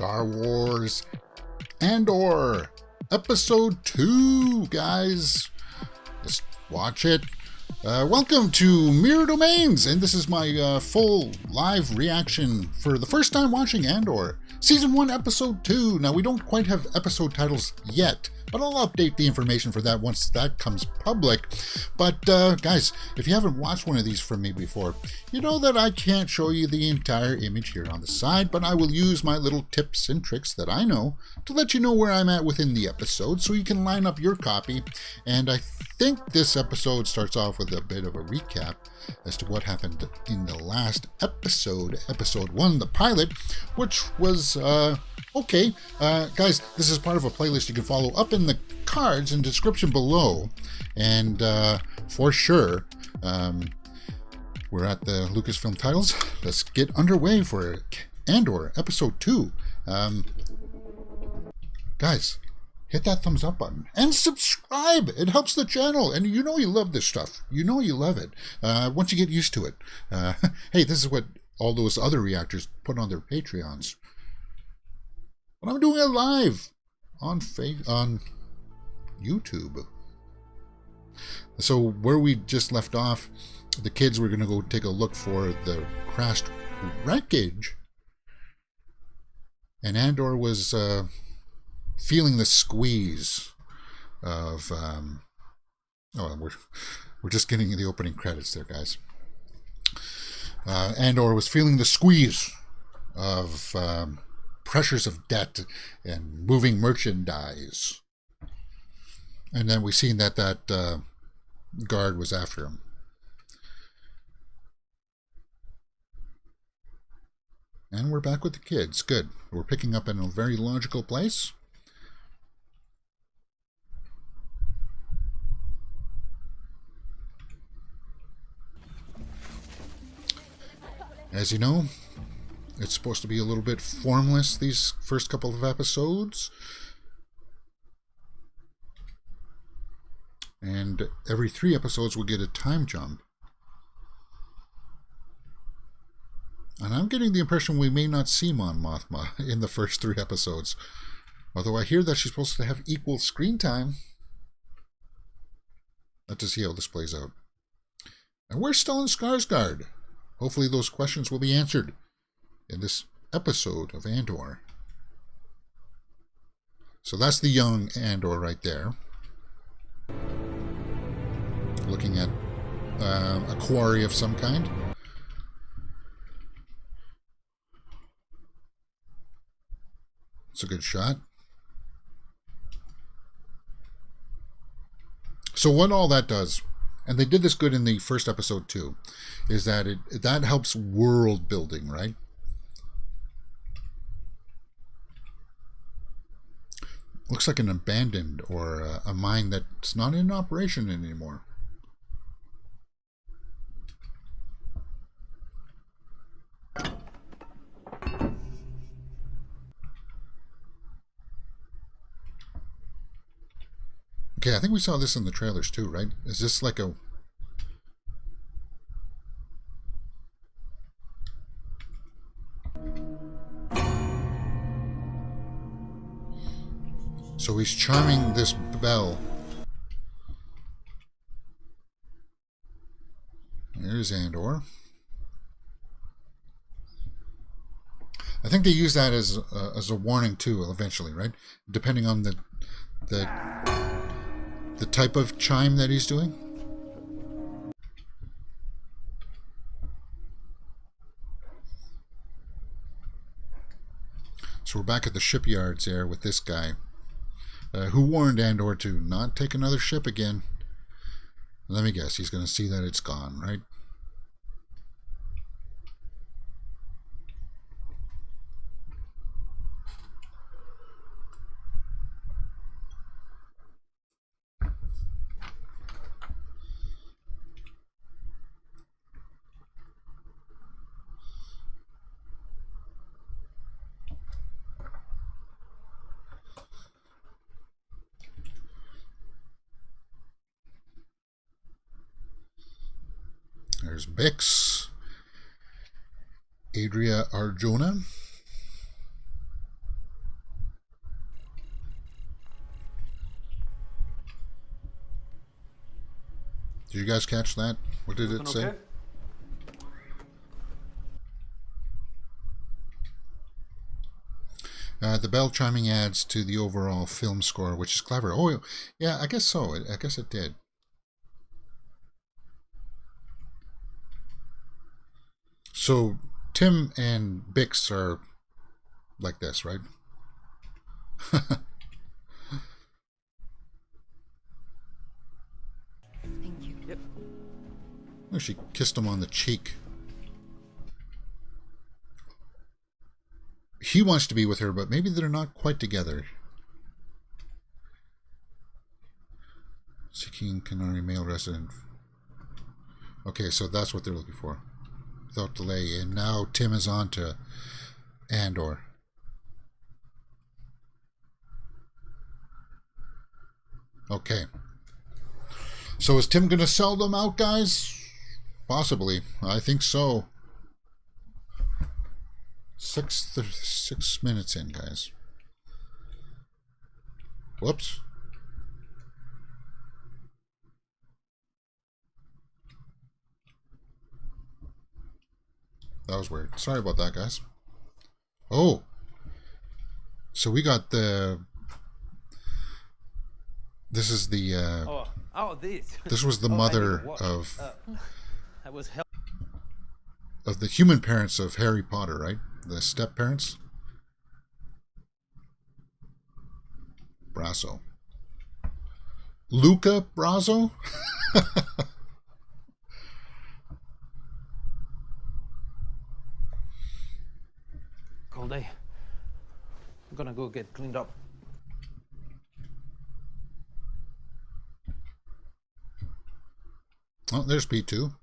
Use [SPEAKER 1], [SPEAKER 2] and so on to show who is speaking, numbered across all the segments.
[SPEAKER 1] Star Wars Andor, Episode 2, guys. Let's watch it. Welcome to Mirror Domains, and this is my full live reaction for the first time watching Andor. Season 1, Episode 2. Now, we don't quite have episode titles yet, but I'll update the information for that once that comes public. But, guys, if you haven't watched one of these from me before, you know that I can't show you the entire image here on the side, but I will use my little tips and tricks that I know to let you know where I'm at within the episode so you can line up your copy. And I think this episode starts off with a bit of a recap as to what happened in the last episode, Episode 1, the pilot, which was okay. Guys, this is part of a playlist you can follow up in the cards and description below. And for sure, we're at the Lucasfilm titles. Let's get underway for Andor, Episode 2. Guys, hit that thumbs up button and subscribe. It helps the channel. And you know you love this stuff. You know you love it. Once you get used to it. Hey, this is what all those other reactors put on their Patreons. But I'm doing it live on YouTube. So where we just left off, the kids were going to go take a look for the crashed wreckage. And Andor was feeling the squeeze of we're just getting the opening credits there, guys. Andor was feeling the squeeze of pressures of debt and moving merchandise, and then we seen that guard was after him. And we're back with the kids. Good. We're picking up in a very logical place. As you know, it's supposed to be a little bit formless these first couple of episodes. And every 3 episodes we'll get a time jump. And I'm getting the impression we may not see Mon Mothma in the first 3 episodes. Although I hear that she's supposed to have equal screen time. Let's see how this plays out. And where's Stellan Skarsgård? Hopefully those questions will be answered in this episode of Andor. So that's the young Andor right there. Looking at a quarry of some kind. It's a good shot. So what all that does, and they did this good in the first episode too, is that that helps world building, right? Looks like an abandoned or a mine that's not in operation anymore. Okay, I think we saw this in the trailers too, right? Is this like a... So he's charming this bell. There's Andor. I think they use that as a warning too, eventually, right? Depending on the type of chime that he's doing. So we're back at the shipyards there with this guy, who warned Andor to not take another ship again. Let me guess, he's going to see that it's gone, right? There's Bix, Adria Arjona. you guys catch that? What did it say? The bell chiming adds to the overall film score, which is clever. Oh, yeah, I guess so. I guess it did. So Tim and Bix are like this, right?
[SPEAKER 2] Thank you. Yep.
[SPEAKER 1] Oh, she kissed him on the cheek. He wants to be with her, but maybe they're not quite together. Seeking Canary male resident. Okay, so that's what they're looking for. Without delay. And now Tim is on to Andor. Okay. So is Tim going to sell them out, guys? Possibly. I think so. 6 minutes in, guys. Whoops. That was weird. Sorry about that, guys. Oh. So we got the... This is the... This was the mother of... of the human parents of Harry Potter, right? The step parents. Brasso. Luca Brasso?
[SPEAKER 3] Cold day. I'm gonna go get cleaned up.
[SPEAKER 1] Oh, there's P2.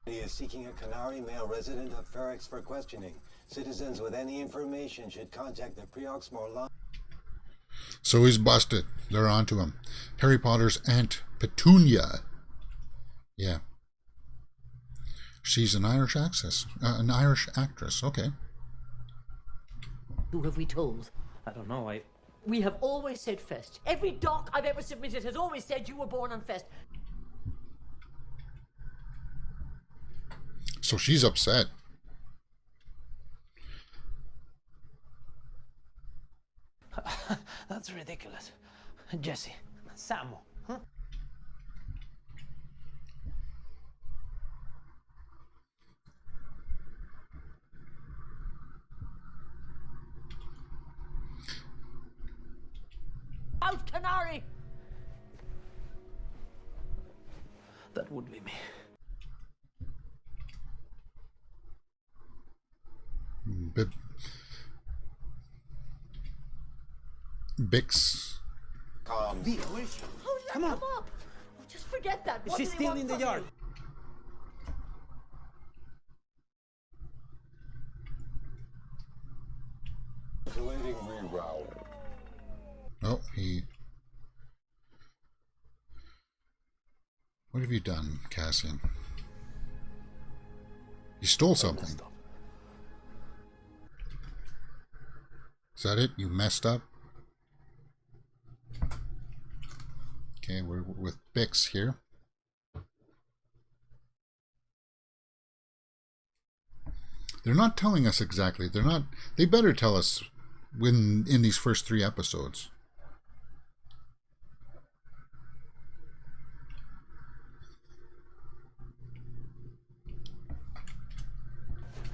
[SPEAKER 4] He is seeking a Canary male resident of Ferrex for questioning. Citizens with any information should contact the Preoxmore line.
[SPEAKER 1] So he's busted. They're onto him. Harry Potter's Aunt Petunia. Yeah. She's an Irish actress. Okay.
[SPEAKER 5] Who have we told?
[SPEAKER 3] I don't know,
[SPEAKER 5] We have always said Fest. Every doc I've ever submitted has always said you were born on Fest.
[SPEAKER 1] So she's upset.
[SPEAKER 3] That's ridiculous. Jesse, Samo, huh?
[SPEAKER 5] Out, Canary!
[SPEAKER 3] That would be me.
[SPEAKER 1] Bix.
[SPEAKER 3] B, where is she?
[SPEAKER 5] Oh, yeah, come up! Oh, just forget that. What
[SPEAKER 3] She's
[SPEAKER 5] do they
[SPEAKER 3] still
[SPEAKER 5] want
[SPEAKER 3] in the
[SPEAKER 5] from
[SPEAKER 3] yard.
[SPEAKER 4] Calculating reroute.
[SPEAKER 1] Oh, he... What have you done, Cassian? You stole something. Is that it? You messed up? Okay, we're with Bix here. They're not telling us exactly. They're not... They better tell us when in these first 3 episodes.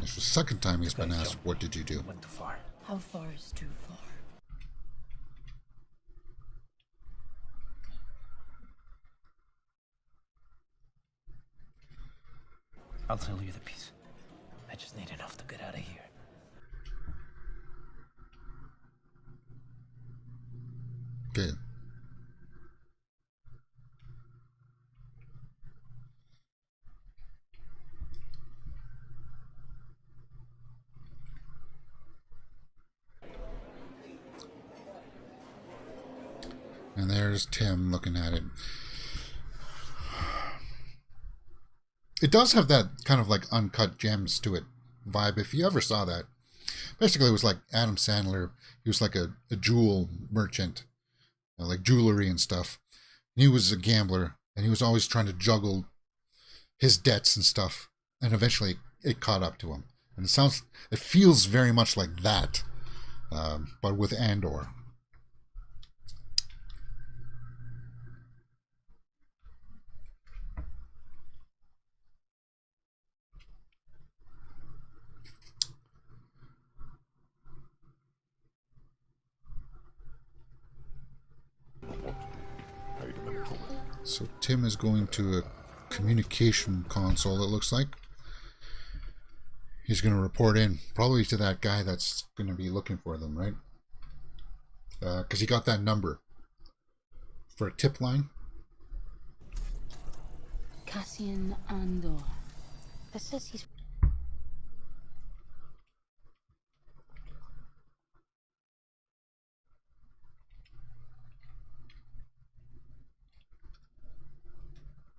[SPEAKER 1] This is the second time he's been asked, what did you do?
[SPEAKER 3] Went too far.
[SPEAKER 5] How far is too far?
[SPEAKER 3] I'll tell you the piece. I just need enough to get out of here.
[SPEAKER 1] Okay. And there's Tim looking at it. It does have that kind of like uncut gems to it vibe, if you ever saw that. Basically, it was like Adam Sandler. He was like a jewel merchant, like jewelry and stuff. He was a gambler, and he was always trying to juggle his debts and stuff. And eventually, it caught up to him. And it feels very much like that, but with Andor. So Tim is going to a communication console, it looks like. He's going to report in, probably to that guy that's going to be looking for them, right? Because he got that number for a tip line.
[SPEAKER 6] Cassian Andor. This says he's...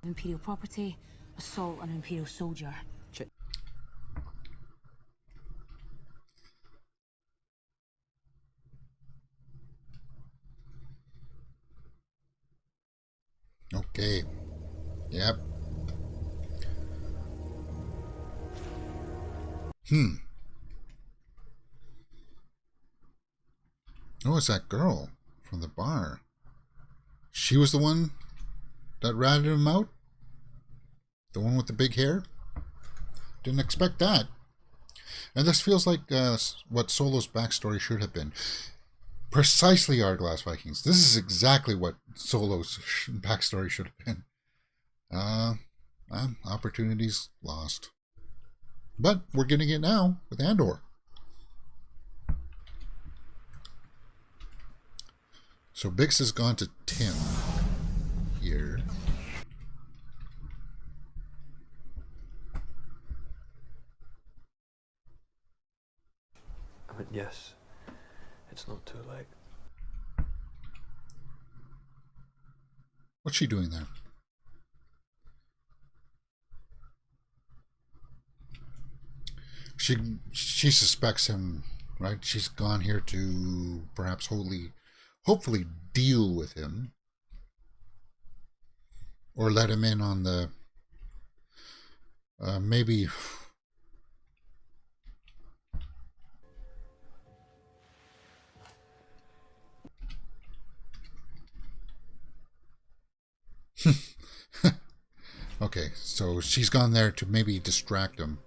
[SPEAKER 6] Imperial property, assault on an Imperial soldier.
[SPEAKER 1] Okay. Yep. Oh, it's that girl from the bar. She was the one that ratted him out? The one with the big hair? Didn't expect that. And this feels like what Solo's backstory should have been. Precisely Hourglass Vikings. This is exactly what Solo's backstory should have been. Opportunities lost. But we're getting it now with Andor. So Bix has gone to Tim here.
[SPEAKER 2] I meant, yes. It's not too late.
[SPEAKER 1] What's she doing there? She suspects him, right? She's gone here to perhaps hopefully deal with him. Or let him in on the maybe okay, so she's gone there to maybe distract him.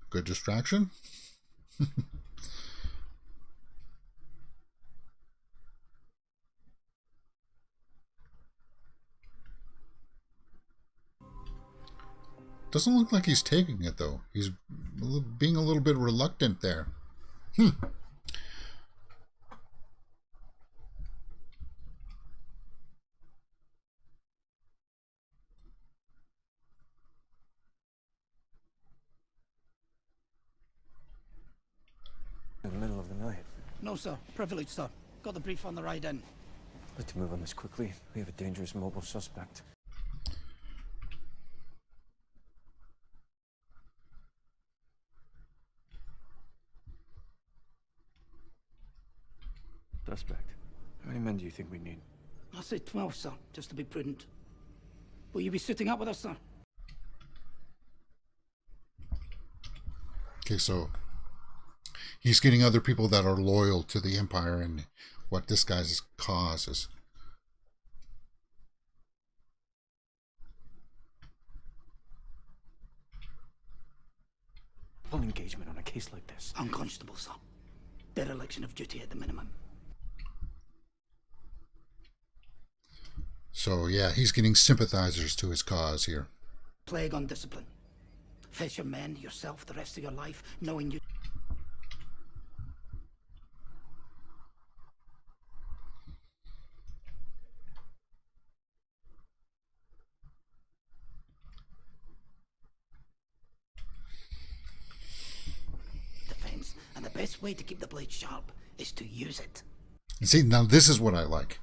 [SPEAKER 1] Good distraction. Doesn't look like he's taking it though. He's being a little bit reluctant there.
[SPEAKER 2] In the middle of the night.
[SPEAKER 7] No, sir. Privilege, sir. Got the brief on the ride in.
[SPEAKER 2] I'd like to move on this quickly. We have a dangerous mobile suspect. Suspect. How many men do you think we need?
[SPEAKER 7] I say 12, sir, just to be prudent. Will you be suiting up with us, sir?
[SPEAKER 1] Okay, so he's getting other people that are loyal to the Empire and what this guy's cause is.
[SPEAKER 2] Full engagement on a case like this.
[SPEAKER 7] Unconscionable, sir. Dereliction of duty at the minimum.
[SPEAKER 1] So yeah, he's getting sympathizers to his cause here.
[SPEAKER 7] Plague on discipline. Face your men, yourself, the rest of your life, knowing you... defense, and the best way to keep the blade sharp is to use it.
[SPEAKER 1] And see, now this is what I like.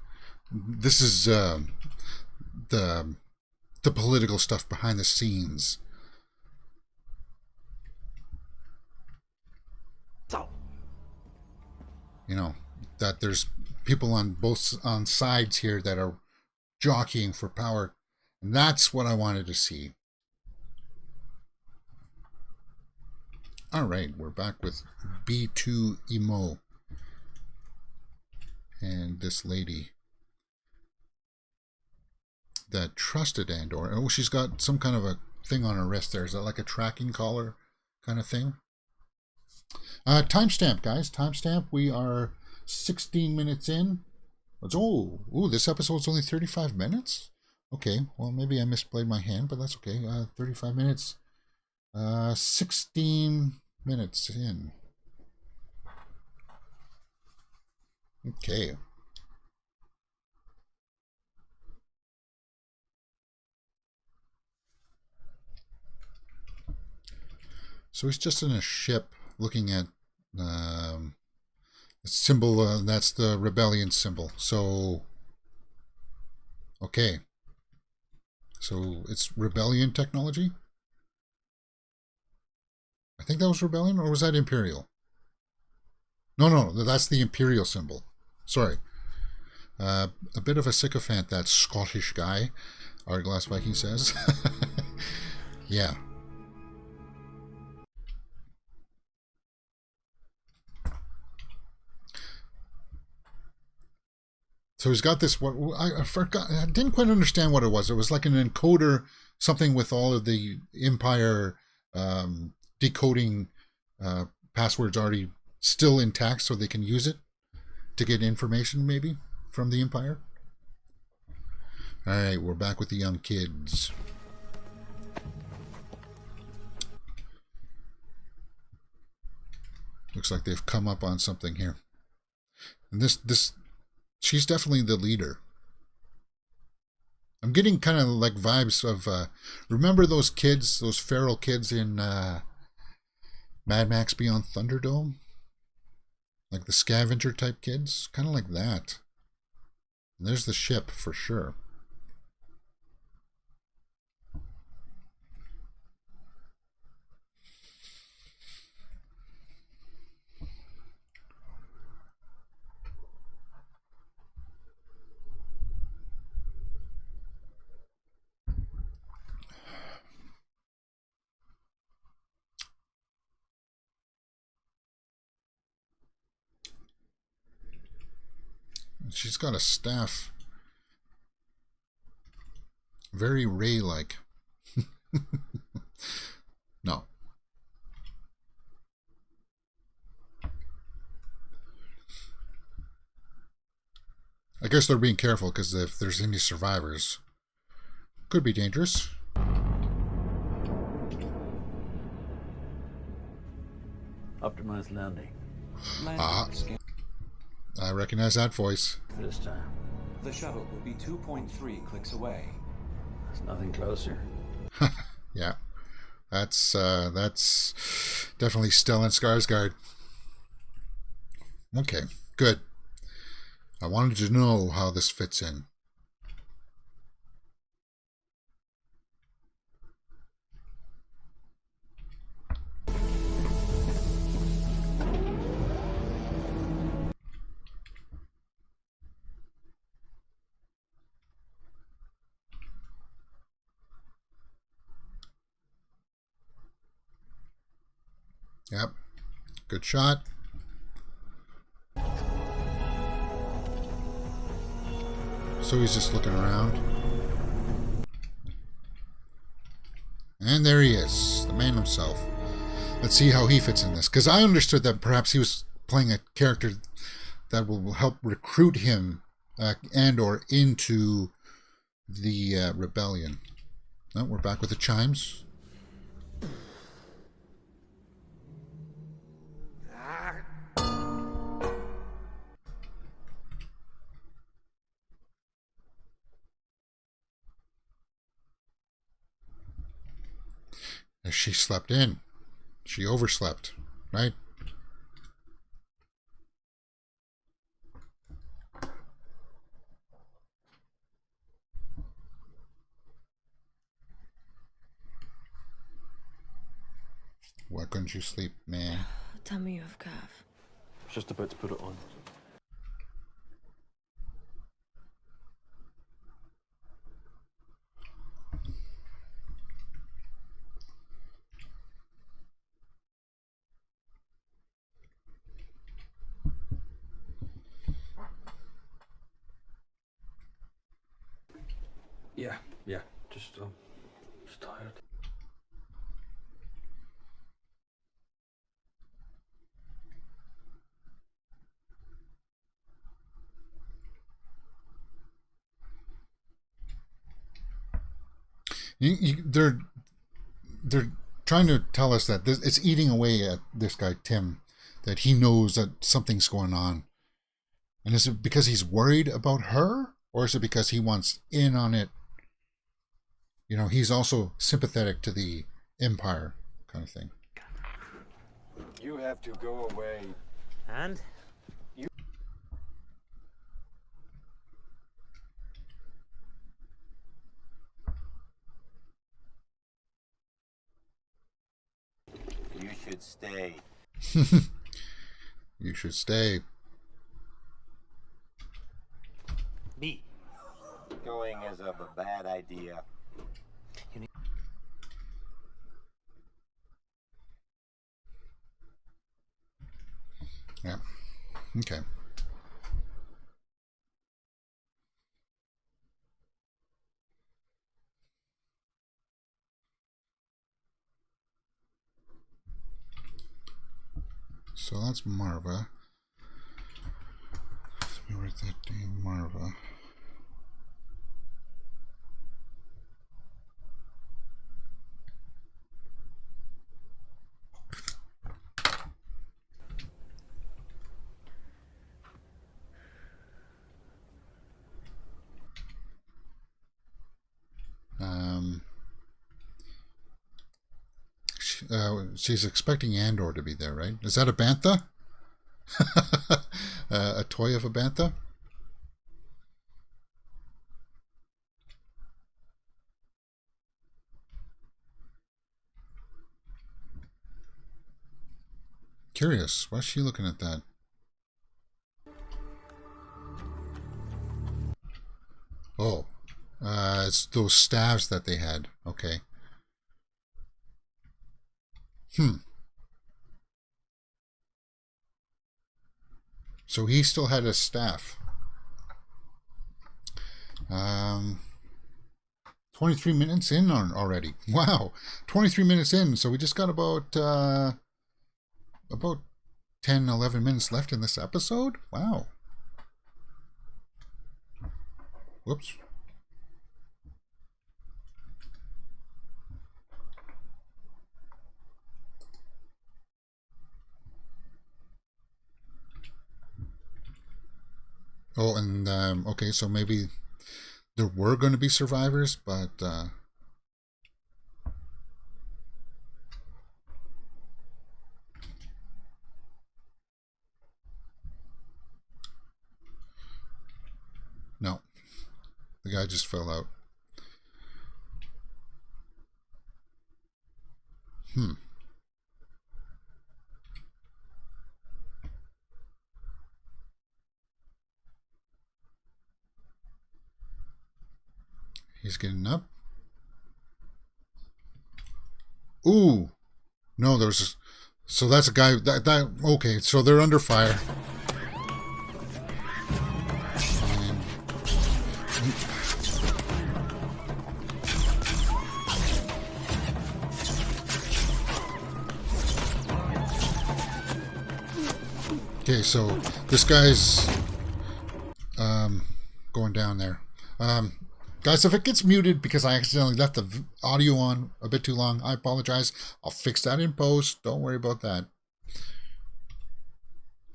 [SPEAKER 1] This is the political stuff behind the scenes.
[SPEAKER 7] So,
[SPEAKER 1] you know, that there's people on both on sides here that are jockeying for power. And that's what I wanted to see. All right, we're back with B2 Emo and this lady that trusted Andor. Oh, she's got some kind of a thing on her wrist there. Is that like a tracking collar kind of thing? Timestamp, guys. Timestamp. We are 16 minutes in. This episode's only 35 minutes? Okay, well, maybe I misplayed my hand, but that's okay. 35 minutes. 16 minutes in. Okay. So he's just in a ship looking at the symbol. That's the rebellion symbol. So, okay. So it's rebellion technology? I think that was rebellion, or was that imperial? No, that's the imperial symbol. Sorry. A bit of a sycophant, that Scottish guy, Hourglass Viking says. Yeah. So he's got this, what I forgot, I didn't quite understand what it was. It was like an encoder, something with all of the Empire decoding passwords already still intact so they can use it to get information maybe from the Empire. All right, we're back with the young kids. Looks like they've come up on something here. And this she's definitely the leader. I'm getting kind of like vibes of remember those kids, those feral kids in Mad Max Beyond Thunderdome? Like the scavenger type kids? Kind of like that. And there's the ship for sure. She's got a staff. Very Rey-like. No. I guess they're being careful because if there's any survivors, could be dangerous.
[SPEAKER 3] Optimized landing.
[SPEAKER 1] I recognize that voice.
[SPEAKER 3] This time.
[SPEAKER 8] The shuttle will be 2.3 clicks away.
[SPEAKER 3] There's nothing closer.
[SPEAKER 1] Yeah. That's definitely Stellan Skarsgård. Okay, good. I wanted to know how this fits in. Yep. Good shot. So he's just looking around. And there he is, the man himself. Let's see how he fits in this. Because I understood that perhaps he was playing a character that will help recruit him, Andor, into the rebellion. Oh, we're back with the chimes. She slept in. She overslept, right? Why couldn't you sleep, man?
[SPEAKER 6] Tell me you have calf.
[SPEAKER 2] Just about to put it on. Yeah. Just tired.
[SPEAKER 1] They're trying to tell us that it's eating away at this guy Tim, that he knows that something's going on. And is it because he's worried about her, or is it because he wants in on it? You know, he's also sympathetic to the Empire kind of thing.
[SPEAKER 4] You have to go away.
[SPEAKER 3] And?
[SPEAKER 4] You should stay.
[SPEAKER 1] You should stay.
[SPEAKER 3] Me.
[SPEAKER 4] Going is a bad idea.
[SPEAKER 1] Yeah. Okay. So that's Marva. Let me write that down, Marva. She's expecting Andor to be there, right? Is that a bantha? A toy of a bantha? Curious. Why is she looking at that? Oh, it's those staves that they had. Okay. So he still had a staff. 23 minutes in already. Wow. 23 minutes in. So we just got about 10, 11 minutes left in this episode. Wow. Whoops. Oh, and okay, so maybe there were going to be survivors, but no, the guy just fell out. He's getting up. Ooh, no, there's. So that's a guy. That okay. So they're under fire. Okay, so this guy's going down there. Guys, if it gets muted because I accidentally left the audio on a bit too long, I apologize. I'll fix that in post. Don't worry about that.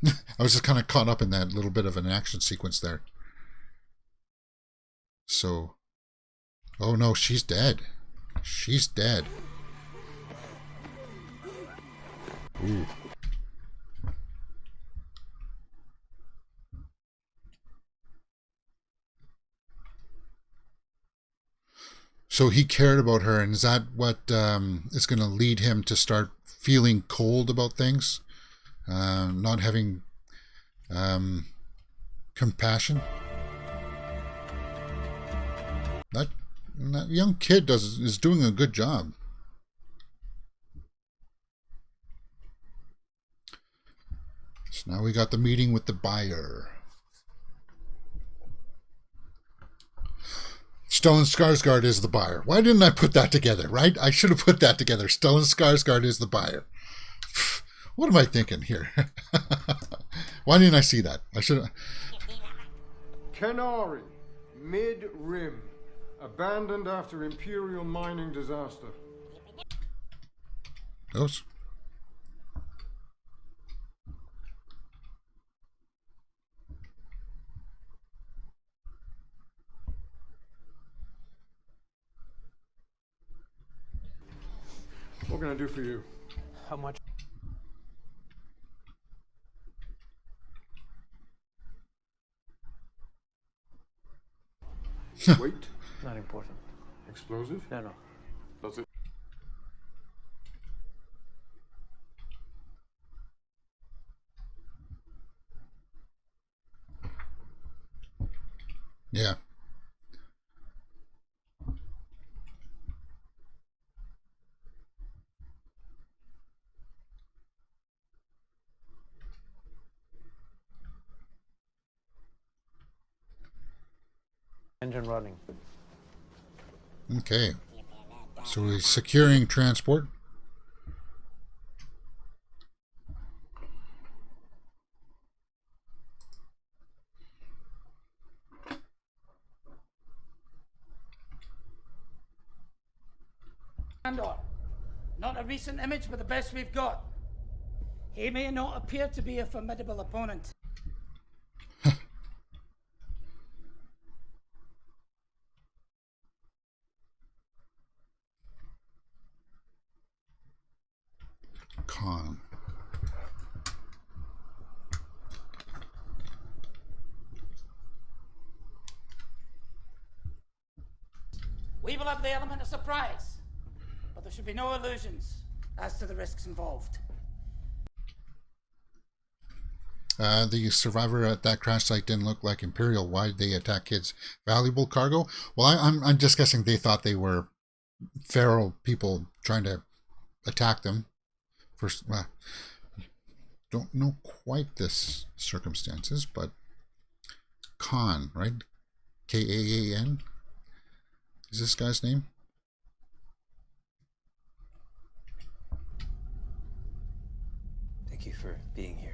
[SPEAKER 1] I was just kind of caught up in that little bit of an action sequence there. So, oh no, she's dead. She's dead. Ooh. So he cared about her, and is that what is going to lead him to start feeling cold about things? Not having compassion. That young kid is doing a good job. So now we got the meeting with the buyer. Stellan Skarsgård is the buyer. Why didn't I put that together, right? I should have put that together. Stellan Skarsgård is the buyer. What am I thinking here? Why didn't I see that? I should have...
[SPEAKER 9] Kenari, mid-rim. Abandoned after Imperial mining disaster.
[SPEAKER 1] Those?
[SPEAKER 9] What can I do for you?
[SPEAKER 3] How much?
[SPEAKER 9] Wait.
[SPEAKER 3] Not important.
[SPEAKER 9] Explosive?
[SPEAKER 3] No.
[SPEAKER 9] Does it?
[SPEAKER 1] Yeah.
[SPEAKER 3] Engine running.
[SPEAKER 1] Okay. So he's securing transport.
[SPEAKER 7] Andor. Not a recent image, but the best we've got. He may not appear to be a formidable opponent.
[SPEAKER 1] Con.
[SPEAKER 7] We will have the element of surprise, but there should be no illusions as to the risks involved.
[SPEAKER 1] The survivor at that crash site didn't look like Imperial. Why did they attack kids' valuable cargo? Well, I'm just guessing they thought they were feral people trying to attack them. First, don't know quite this circumstances, but Khan, right? K-A-A-N? Is this guy's name?
[SPEAKER 2] Thank you for being here.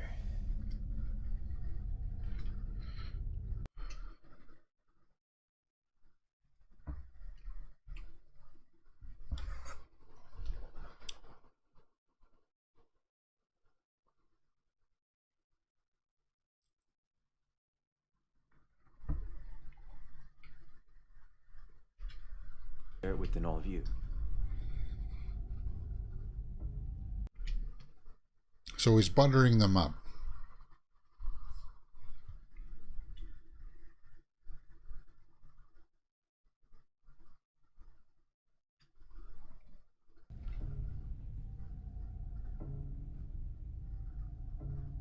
[SPEAKER 2] Within all of you.
[SPEAKER 1] So he's buttering them up.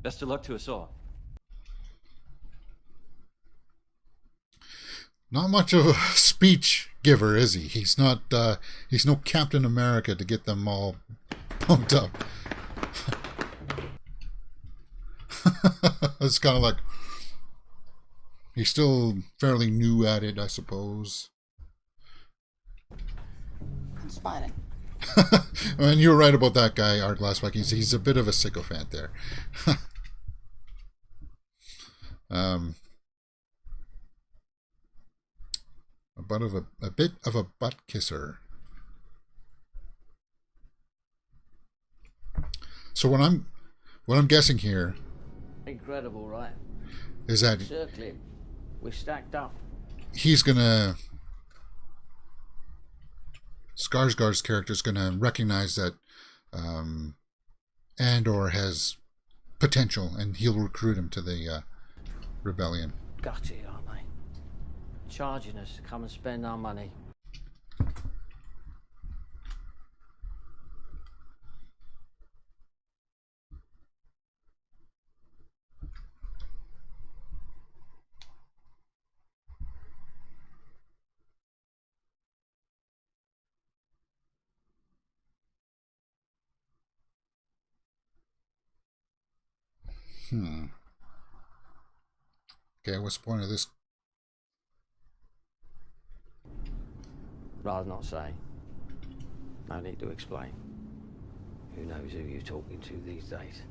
[SPEAKER 2] Best of luck to us all.
[SPEAKER 1] Not much of a speech giver, is he? He's not. He's no Captain America to get them all pumped up. It's kind of like he's still fairly new at it, I suppose.
[SPEAKER 7] Inspiring.
[SPEAKER 1] And you're right about that guy, Artglass Vikings. He's a bit of a sycophant there. A bit of a butt kisser. So what I'm guessing here
[SPEAKER 10] Incredible, right?
[SPEAKER 1] is that
[SPEAKER 10] Circling. We're stacked up.
[SPEAKER 1] he's gonna Skarsgård's character is gonna recognize that Andor has potential, and he'll recruit him to the rebellion.
[SPEAKER 10] Gutted, aren't they? Charging us to come and spend our money.
[SPEAKER 1] Okay, what's the point of this?
[SPEAKER 10] Rather not say. No need to explain. Who knows who you're talking to these days?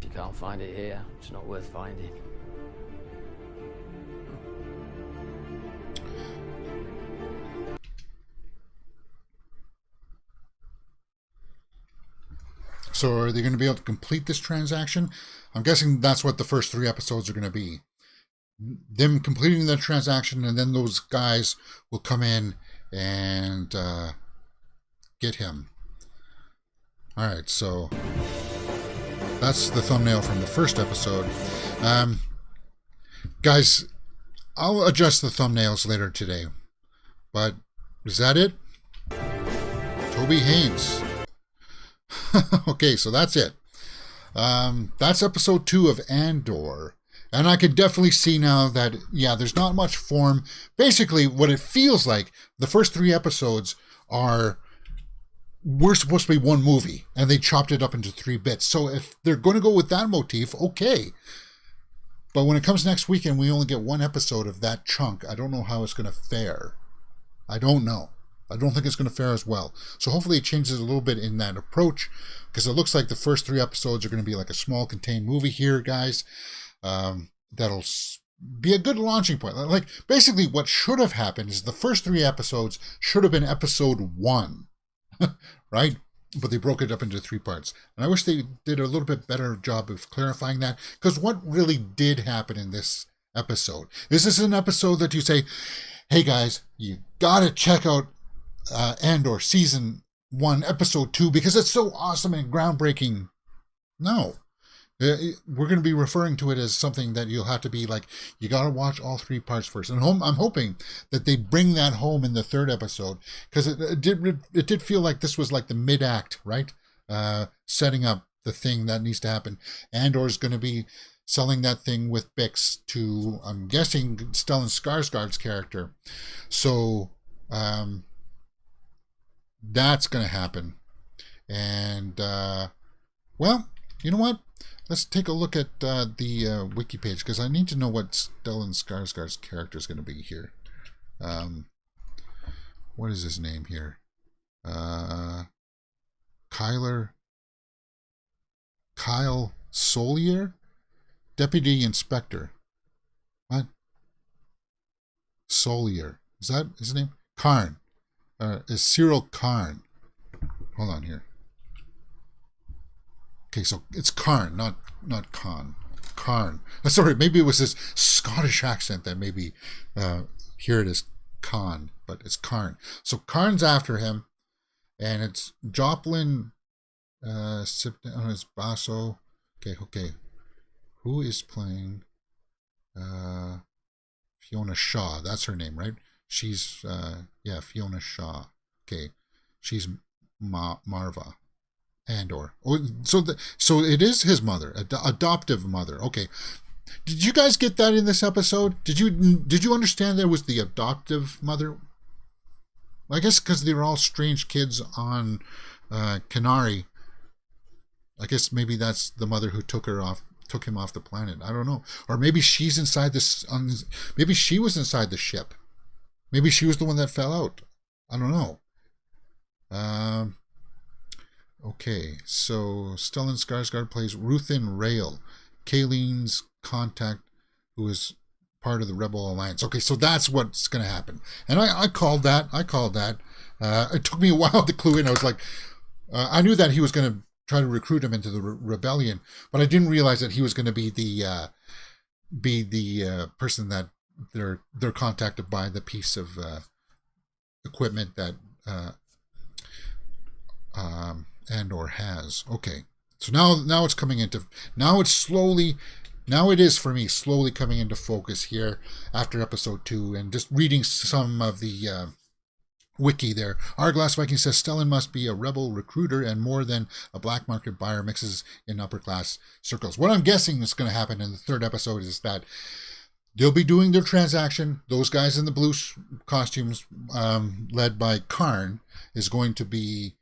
[SPEAKER 10] If you can't find it here, it's not worth finding.
[SPEAKER 1] So are they going to be able to complete this transaction? I'm guessing that's what the first 3 episodes are going to be. Them completing the transaction, and then those guys will come in and get him. Alright, so that's the thumbnail from the first episode. Guys, I'll adjust the thumbnails later today. But is that it? Toby Haynes. Okay, so that's it. That's episode 2 of Andor. And I can definitely see now that, yeah, there's not much form. Basically, what it feels like, the first 3 episodes were supposed to be one movie, and they chopped it up into 3 bits. So if they're going to go with that motif, okay. But when it comes next weekend, we only get 1 episode of that chunk. I don't know how it's going to fare. I don't know. I don't think it's going to fare as well. So hopefully it changes a little bit in that approach, because it looks like the first 3 episodes are going to be like a small contained movie here, guys. That'll be a good launching point. Like, basically what should have happened is the first 3 episodes should have been episode 1, right? But they broke it up into 3 parts. And I wish they did a little bit better job of clarifying that, because what really did happen in this episode? This is an episode that you say, hey guys, you gotta check out Andor season 1 episode 2 because it's so awesome and groundbreaking. No. We're going to be referring to it as something that you'll have to be like, you got to watch all 3 parts first. And I'm hoping that they bring that home in the 3rd episode, because it did feel like this was like the mid-act, right? Setting up the thing that needs to happen. Andor's going to be selling that thing with Bix to, I'm guessing, Stellan Skarsgård's character. So that's going to happen. And, well, you know what? Let's take a look at the wiki page, because I need to know what Stellan Skarsgård's character is going to be here. What is his name here? Kyle Solier? Deputy Inspector. What? Solier. Is that his name? Karn. Is Cyril Karn. Hold on here. Okay, so it's Karn, not Khan. Karn. Sorry, maybe it was this Scottish accent that maybe here it is Khan, but it's Karn. So Karn's after him, and it's Joplin his basso. Okay. Who is playing Fiona Shaw? That's her name, right? She's Fiona Shaw. Okay. She's Marva. Andor. Oh, so it is his mother, adoptive mother. Okay. Did you guys get that in this episode? Did you understand there was the adoptive mother? I guess because they were all strange kids on Kenari. I guess maybe that's the mother who took him off the planet. I don't know. Or maybe she's inside this. Maybe she was inside the ship. Maybe she was the one that fell out. I don't know. Okay, so Stellan Skarsgård plays Ruthin Rail, Kayleen's contact, who is part of the Rebel Alliance. Okay, so that's what's going to happen. And I called that. It took me a while to clue in. I was like, I knew that he was going to try to recruit him into the rebellion, but I didn't realize that he was going to be the person that they're contacted by, the piece of equipment that Andor has. Okay, so now it's coming into, now it is for me slowly coming into focus here after episode 2, and just reading some of the wiki there. Our Glass Viking says Stellan must be a rebel recruiter and more than a black market buyer, mixes in upper class circles. What I'm guessing is going to happen in the third episode is that they'll be doing their transaction. Those guys in the blue costumes, led by Karn, is going to be,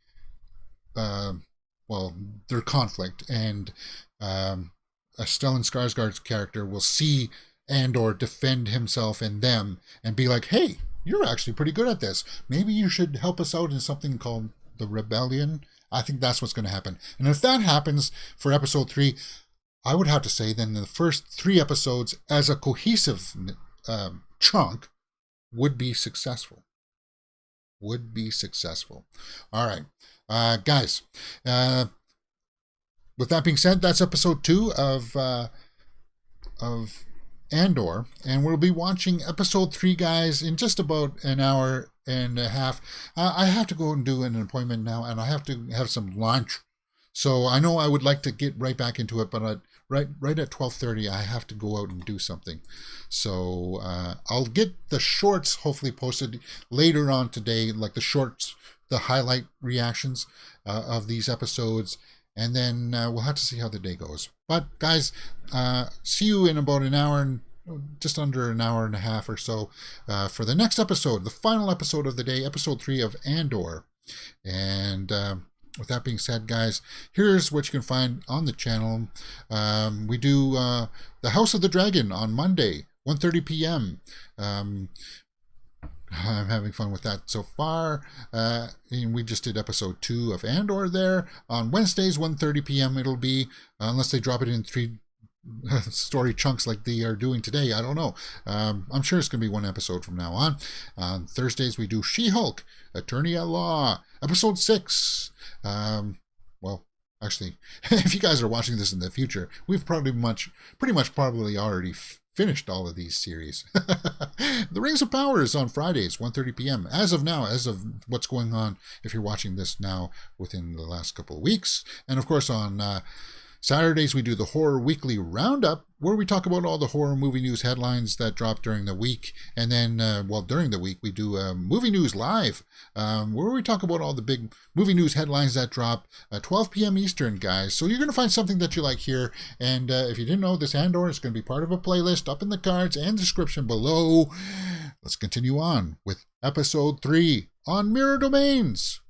[SPEAKER 1] their conflict. And Stellan Skarsgård's character will see Andor defend himself and them and be like, hey, you're actually pretty good at this. Maybe you should help us out in something called the Rebellion. I think that's what's going to happen. And if that happens for episode 3, I would have to say then the first 3 episodes as a cohesive chunk would be successful. All right. Guys, with that being said, that's episode 2 of Andor, and we'll be watching episode 3, guys, in just about an hour and a half. I have to go and do an appointment now, and I have to have some lunch. So I know I would like to get right back into it, but right at 12:30, I have to go out and do something. So I'll get the shorts hopefully posted later on today, like the shorts, the highlight reactions of these episodes. And then we'll have to see how the day goes. But guys, see you in about an hour and just under an hour and a half or so for the next episode, the final episode of the day, episode 3 of Andor. And with that being said, guys, here's what you can find on the channel. We do the House of the Dragon on Monday, 1:30 p.m. I'm having fun with that so far. And we just did episode 2 of Andor there. On Wednesdays, 1:30 p.m. it'll be, unless they drop it in 3 story chunks like they are doing today. I don't know. I'm sure it's going to be 1 episode from now on. On Thursdays, we do She-Hulk, Attorney at Law, episode 6. Actually, if you guys are watching this in the future, we've pretty much probably already finished all of these series. The Rings of Power is on Fridays, 1:30 p.m. As of now, as of what's going on, if you're watching this now within the last couple of weeks. And of course on Saturdays, we do the Horror Weekly Roundup, where we talk about all the horror movie news headlines that drop during the week. And then, during the week, we do Movie News Live, where we talk about all the big movie news headlines that drop at 12 p.m. Eastern, guys. So you're going to find something that you like here. And if you didn't know, this Andor is going to be part of a playlist up in the cards and description below. Let's continue on with episode 3 on Mirror Domains.